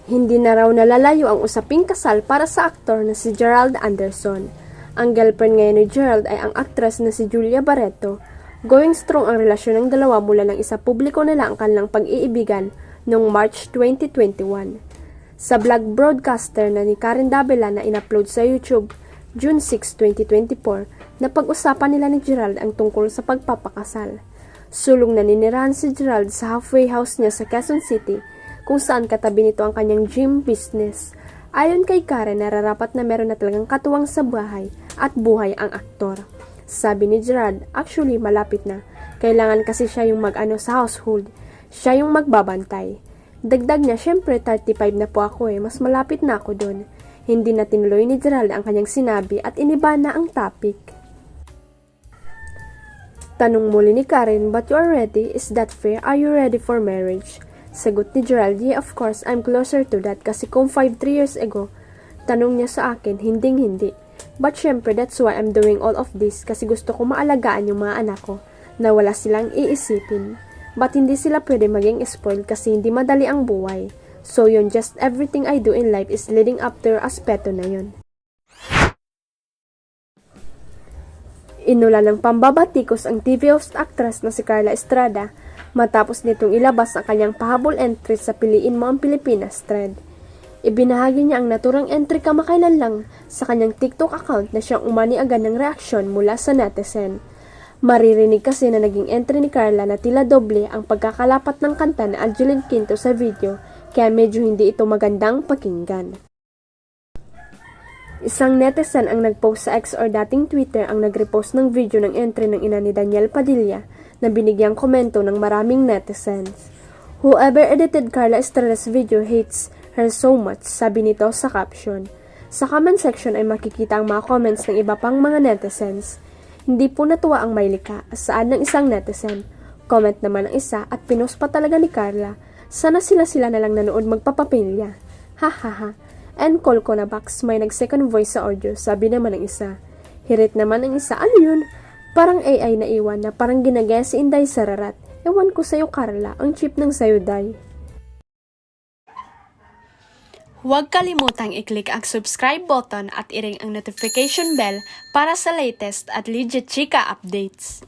Hindi na raw nalalayo ang usaping kasal para sa aktor na si Gerald Anderson. Ang girlfriend ngayon ni Gerald ay ang aktres na si Julia Barreto. Going strong ang relasyon ng dalawa mula nang isa publiko nila ang kanilang pag-iibigan noong March 2021. Sa vlog broadcaster na ni Karen Davila na in-upload sa YouTube June 6, 2024, napag-usapan nila ni Gerald ang tungkol sa pagpapakasal. Sulong naninirahan si Gerald sa halfway house niya sa Quezon City, kung saan katabi nito ang kanyang gym business. Ayon kay Karen, nararapat na meron na talagang katuwang sa bahay at buhay ang aktor. Sabi ni Gerald, actually malapit na. Kailangan kasi siya yung mag-ano sa household. Siya yung magbabantay. Dagdag niya, syempre 35 na po ako mas malapit na ako doon. Hindi na tinuloy ni Gerald ang kanyang sinabi at iniba na ang topic. Tanong muli ni Karen, but you are ready? Is that fair? Are you ready for marriage? Sagot ni Gerald, yeah, of course, I'm closer to that kasi kung 3 years ago, tanong niya sa akin, hindi. But syempre, that's why I'm doing all of this kasi gusto ko maalagaan yung mga anak ko na wala silang iisipin. But hindi sila pwede maging spoiled kasi hindi madali ang buhay. So yun, just everything I do in life is leading up to aspeto na yun. Inula ng pambabatikos ang TV host actress na si Carla Estrada matapos nitong ilabas ang kanyang pahabol entry sa Piliin Mo ang Pilipinas thread. Ibinahagi niya ang naturang entry kamakailan lang sa kanyang TikTok account na siyang umani agad ng reaksyon mula sa netizen. Maririnig kasi na naging entry ni Carla na tila doble ang pagkakalapat ng kanta na Angeline Quinto sa video, kaya medyo hindi ito magandang pakinggan. Isang netizen ang nagpost sa X or dating Twitter ang nagrepost ng video ng entry ng ina ni Daniel Padilla na binigyang komento ng maraming netizens. Whoever edited Carla Estrada's video hates her so much, sabi nito sa caption. Sa comment section ay makikita ang mga comments ng iba pang mga netizens. Hindi po natuwa ang Maylika, saan ng isang netizen. Comment naman ang isa at pinost pa talaga ni Carla. Sana sila na lang nanood magpapapilya. Hahaha. And call ko na box, may nag-second voice sa audio, sabi naman ng isa. Hirit naman ang isa, ano yun? Parang AI na iwan na parang ginagaya si Inday Sararat. Ewan ko sa'yo Carla, ang cheap ng sayo Day. Huwag kalimutang i-click ang subscribe button at i-ring ang notification bell para sa latest at legit chika updates.